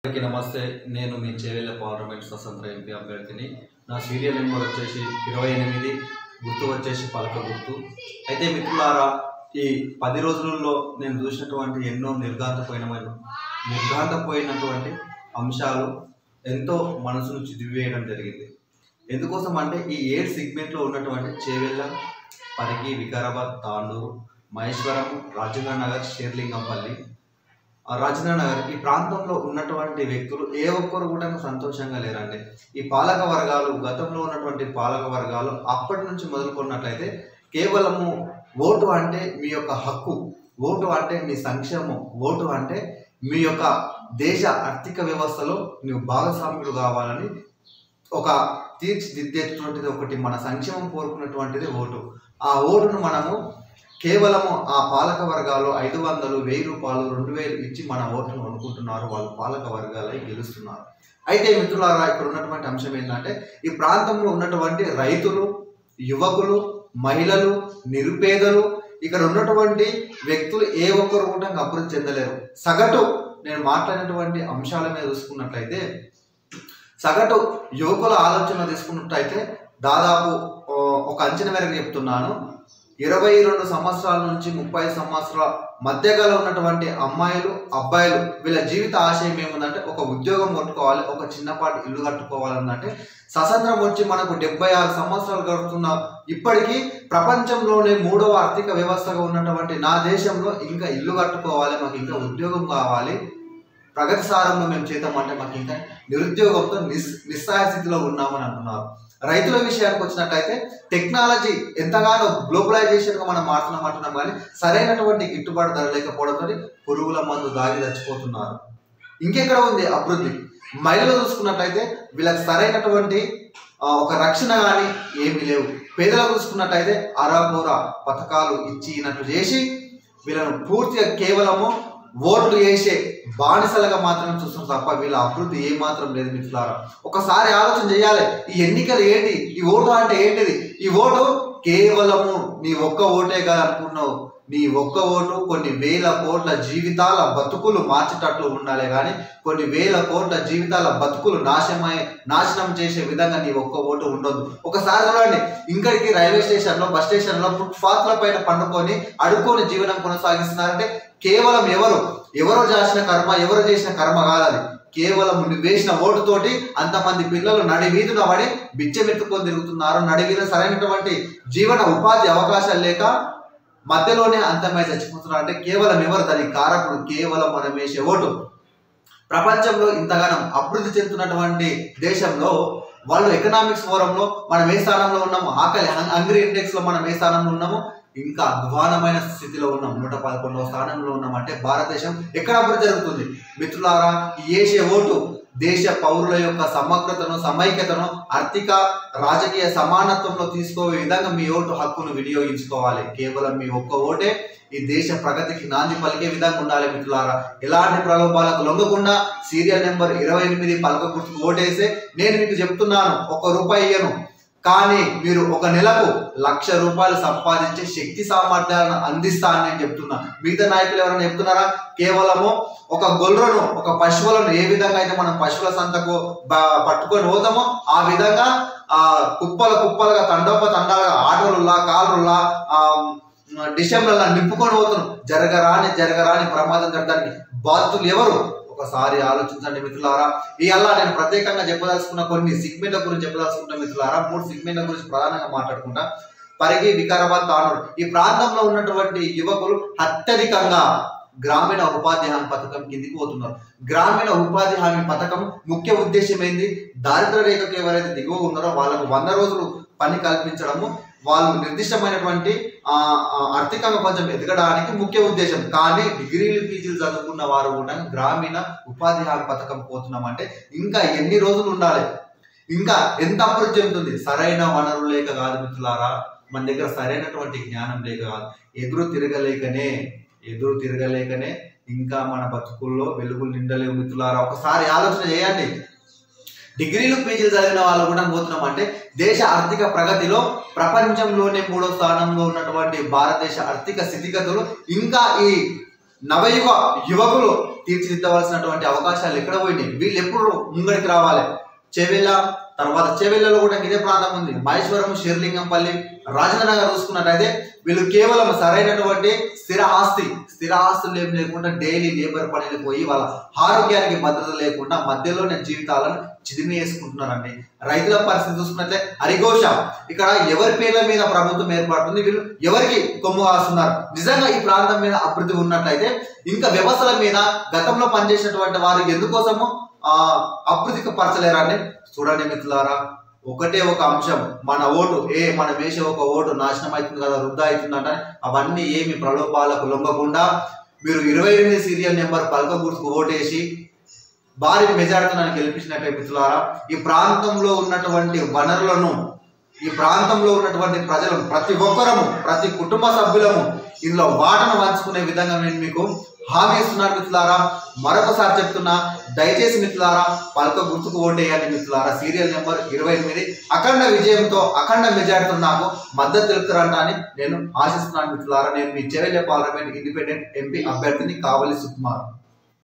అందరికీ నమస్తే. నేను మీ చేవెళ్ళ పార్లమెంట్ స్వతంత్ర ఎంపీ అభ్యర్థిని. నా సీరియల్ నెంబర్ వచ్చేసి 28, గుర్తు వచ్చేసి పలక గుర్తు. అయితే మిత్రులారా, ఈ 10 రోజులలో నేను చూసినటువంటి ఎన్నో నిర్ఘాంతపోయినటువంటి అంశాలు ఎంతో మనసును చిదివేయడం జరిగింది. ఎందుకోసం అంటే ఈ 7 సెగ్మెంట్లో ఉన్నటువంటి చేవెళ్ళ, పరిగి, వికారాబాద్, తాండూరు, మహేశ్వరం, రాజేంద్ర నగర్, షేర్లింగంపల్లి, రాజేంద్ర నగర్ ఈ ప్రాంతంలో ఉన్నటువంటి వ్యక్తులు ఏ ఒక్కరు కూడా సంతోషంగా లేరండి. ఈ పాలక వర్గాలు, గతంలో ఉన్నటువంటి పాలక వర్గాలు అప్పటి నుంచి మొదలుకున్నట్లయితే కేవలము ఓటు అంటే మీ యొక్క హక్కు, ఓటు అంటే మీ సంక్షేమం, ఓటు అంటే మీ యొక్క దేశ ఆర్థిక వ్యవస్థలో నువ్వు భాగస్వామ్యుడు కావాలని ఒక తీర్చిదిద్దేటువంటిది ఒకటి, మన సంక్షేమం కోరుకున్నటువంటిది ఓటు. ఆ ఓటును మనము కేవలము ఆ పాలక వర్గాలు 500, 1000 రూపాయలు, 2000 ఇచ్చి మన ఓటును అనుకుంటున్నారు. వాళ్ళు పాలక వర్గాలై గెలుస్తున్నారు. అయితే మిత్రులారా, ఇక్కడ ఉన్నటువంటి అంశం ఏంటంటే ఈ ప్రాంతంలో ఉన్నటువంటి రైతులు, యువకులు, మహిళలు, నిరుపేదలు, ఇక్కడ ఉన్నటువంటి వ్యక్తులు ఏ ఒక్కరు కూడా అభివృద్ధి చెందలేరు. సగటు నేను మాట్లాడినటువంటి అంశాల మీద చూసుకున్నట్లయితే, సగటు యువకుల ఆలోచన తీసుకున్నట్లయితే దాదాపు ఒక అంచనా మేరకు చెప్తున్నాను, 22 సంవత్సరాల నుంచి 30 సంవత్సరాల మధ్యగల ఉన్నటువంటి అమ్మాయిలు, అబ్బాయిలు వీళ్ళ జీవిత ఆశయం ఏముందంటే ఒక ఉద్యోగం కొట్టుకోవాలి, ఒక చిన్నపాటి ఇల్లు కట్టుకోవాలంటే స్వతంత్రం వచ్చి మనకు 76 సంవత్సరాలు గడుపుతున్న ఇప్పటికీ ప్రపంచంలోనే 3వ ఆర్థిక వ్యవస్థగా ఉన్నటువంటి నా దేశంలో ఇంకా ఇల్లు కట్టుకోవాలి, మాకు ఇంకా ఉద్యోగం కావాలి, ప్రగతి సారంలో మేము చేద్దామంటే మాకు ఇంకా నిరుద్యోగంతో నిస్సహాయ స్థితిలో ఉన్నామని అంటున్నారు. రైతుల విషయానికి వచ్చినట్లయితే టెక్నాలజీ ఎంతగానో గ్లోబలైజేషన్గా మనం మాట్లాడుతున్నాం, కానీ సరైనటువంటి గిట్టుబాటు ధర లేకపోవడంతో పురుగుల మందు దాగి చచ్చిపోతున్నారు. ఇంకెక్కడ ఉంది అభివృద్ధి? మహిళలు చూసుకున్నట్లయితే వీళ్ళకి సరైనటువంటి ఒక రక్షణ కానీ ఏమీ లేవు. పేదలకు చూసుకున్నట్లయితే అరాబోరా పథకాలు ఇచ్చినట్లు చేసి వీళ్ళను పూర్తిగా కేవలము ఓట్లు వేసే బానిసలుగా మాత్రమే చూస్తాం తప్ప వీళ్ళ అభివృద్ధి ఏమాత్రం లేదు. మిత్రులారా, ఒకసారి ఆలోచన చేయాలి. ఈ ఎన్నికలు ఏంటి? ఈ ఓటు అంటే ఏంటిది? ఈ ఓటు కేవలము నీ ఒక్క ఓటే కదా అనుకున్నావు. నీ ఒక్క ఓటు కొన్ని వేల కోట్ల జీవితాల బతుకులు మార్చేటట్లు ఉండాలి, కానీ కొన్ని వేల కోట్ల జీవితాల బతుకులు నాశనం చేసే విధంగా నీ ఒక్క ఓటు ఉండదు. ఒకసారి చూడండి, ఇంకడికి రైల్వే స్టేషన్లో, బస్ స్టేషన్లో ఫుట్పాత్ల పైన పండుకొని అడుక్కొని జీవనం కొనసాగిస్తున్నారంటే కేవలం ఎవరో చేసిన కర్మ కాదు అది. కేవలం నువ్వు వేసిన ఓటుతోటి అంతమంది పిల్లలు నడివీధున పడి బిచ్చమెత్తుకొని తిరుగుతున్నారు. నడివీధున సరైనటువంటి జీవన ఉపాధి అవకాశాలు లేక మధ్యలోనే అంతమై చచ్చిపోతున్నారు. అంటే కేవలం ఎవరు దానికి కారకుడు? కేవలం మనం వేసే ఓటు. ప్రపంచంలో ఇంతగానం అభివృద్ధి చెందుతున్నటువంటి దేశంలో వాళ్ళు ఎకనామిక్స్ ఫోరంలో మనం ఏ స్థానంలో ఉన్నాము, ఆకలి హంగ్రీ ఇండెక్స్లో మనం ఏ స్థానంలో ఉన్నాము, ఇంకా అధ్వానమైన స్థితిలో ఉన్నాం, 111వ స్థానంలో ఉన్నాం. అంటే భారతదేశం ఎక్కడ అభివృద్ధి జరుగుతుంది? మిత్రులారా, వేసే ఓటు దేశ పౌరుల యొక్క సమగ్రతను, సమైక్యతను, ఆర్థిక రాజకీయ సమానత్వంలో తీసుకోవే విధంగా మీ ఓటు హక్కును వినియోగించుకోవాలి. కేవలం మీ ఒక్క ఓటే ఈ దేశ ప్రగతికి నాంది పలికే విధంగా ఉండాలి. మిత్రులారా, ఎలాంటి ప్రలోభాలకు లొంగకుండా సీరియల్ నెంబర్ 28 పలక గుర్తుకు ఓటేసే నేను మీకు చెప్తున్నాను, ₹1 ఇయ్యను, కానీ మీరు ఒక నెలకు ₹1,00,000 సంపాదించే శక్తి సామర్థ్యాలను అందిస్తా అని నేను చెప్తున్నా. మిగతా నాయకులు ఎవరైనా చెప్తున్నారా? కేవలము ఒక గొర్రెను, ఒక పశువులను ఏ విధంగా అయితే మనం పశువుల సంతకు పట్టుకొని పోతామో ఆ విధంగా కుప్పలుగా తండాలుగా ఆటోలులా, కారులా, డిసెంబర్లా నింపుకొని పోతాను. జరగరాని ప్రమాదం జరగడానికి బాధితులు ఎవరు? ఒకసారి ఆలోచించండి మిత్రులారా. ఇవాళ నేను ప్రత్యేకంగా చెప్పదలుచుకున్న కొన్ని సిగ్మెంట్ల గురించి చెప్పదలుచుకుంటా మిత్రులారా. 3 సిగ్మెంట్ల గురించి ప్రధానంగా మాట్లాడుకుంటా. పరిగి, వికారాబాద్, తానూరు ఈ ప్రాంతంలో ఉన్నటువంటి యువకులు అత్యధికంగా గ్రామీణ ఉపాధి హామీ పథకం కిందికి పోతున్నారు. గ్రామీణ ఉపాధి హామీ పథకం ముఖ్య ఉద్దేశం ఏంది? దారిద్ర్య రేఖకు ఎవరైతే దిగువ ఉన్నారో వాళ్ళకు 100 రోజులు పని కల్పించడము, వాళ్ళు నిర్దిష్టమైనటువంటి ఆర్థికంగా కొంచెం ఎదగడానికి ముఖ్య ఉద్దేశం. కానీ డిగ్రీలు, పీజీలు చదువుకున్న వారు కూడా గ్రామీణ ఉపాధి హామీ పథకం పోతున్నామంటే ఇంకా ఎన్ని రోజులు ఉండాలి? ఇంకా ఎంత అభివృద్ధి చెందుతుంది? సరైన వనరులు లేక కాదు మిత్రులారా, మన దగ్గర సరైనటువంటి జ్ఞానం లేక కాదు, ఎదురు తిరగలేకనే ఇంకా మన బతుకుల్లో వెలుగులు నిండలేవు మిత్రులారా. ఒకసారి ఆలోచన చేయండి. డిగ్రీలు, పీజీలు చదివిన వాళ్ళు కూడా పోతున్నాం అంటే దేశ ఆర్థిక ప్రగతిలో ప్రపంచంలోనే 3వ స్థానంలో ఉన్నటువంటి భారతదేశ ఆర్థిక స్థితిగతులు ఇంకా ఈ నవయుగ యువకులు తీర్చిదిద్దవలసినటువంటి అవకాశాలు ఎక్కడ పోయినాయి? వీళ్ళు ఎప్పుడు ముంగడికి రావాలి? చేవెళ్ళ తర్వాత చేవెళ్ళలో కూడా ఇదే ప్రాంతం ఉంది. మహేశ్వరం, షేర్లింగంపల్లి, రాజేంద్ర నగర్ చూసుకున్నట్టయితే వీళ్ళు కేవలం సరైనటువంటి స్థిర ఆస్తులు ఏం లేకుండా డైలీ లేబర్ పనులు పోయి వాళ్ళ ఆరోగ్యానికి భద్రత లేకుండా మధ్యలోనే జీవితాలను చిదిమి వేసుకుంటున్నారండి. రైతుల పరిస్థితి చూసుకున్నట్లయితే హరిఘోష. ఇక్కడ ఎవరి పేర్ల మీద ప్రభుత్వం ఏర్పడుతుంది, వీళ్ళు ఎవరికి కొమ్ము కాస్తున్నారు? నిజంగా ఈ ప్రాంతం మీద అభివృద్ధి ఉన్నట్లయితే ఇంకా వ్యవస్థల మీద గతంలో పనిచేసినటువంటి వారు ఎందుకోసము అభివృద్ధికి పరచలేరండి? చూడండి మిత్రులారా, ఒకటే ఒక అంశం, మన ఓటు మనం వేసే ఒక ఓటు నాశనం అవుతుంది కదా, వృద్ధా అవుతుందంట. అవన్నీ ఏమి ప్రలోభాలకు లొంగకుండా మీరు 28 సీరియల్ నెంబర్ పలక గుర్తుకు ఓటేసి భారీ మెజారిటీతో గెలిపించినట్టే మిత్రులారా, ఈ ప్రాంతంలో ఉన్నటువంటి వనరులను, ఈ ప్రాంతంలో ఉన్నటువంటి ప్రజలు ప్రతి ఒక్కరము, ప్రతి కుటుంబ సభ్యులము ఇందులో వాటను పంచుకునే విధంగా నేను మీకు హామీ ఇస్తున్నాను మిత్రులారా. మరొకసారి చెప్తున్నా, దయచేసి మిత్రులారా పలక గుర్తుకు ఓటేయండి మిత్రులారా. సీరియల్ నెంబర్ 28 అఖండ విజయంతో, అఖండ మెజారిటీతో నాకు మద్దతు తెలుపుతారని నేను ఆశిస్తున్నాను మిత్రులారా. నేను మీ చేవెళ్ళ పార్లమెంట్ ఇండిపెండెంట్ ఎంపీ అభ్యర్థిని కావలి సుకుమార్.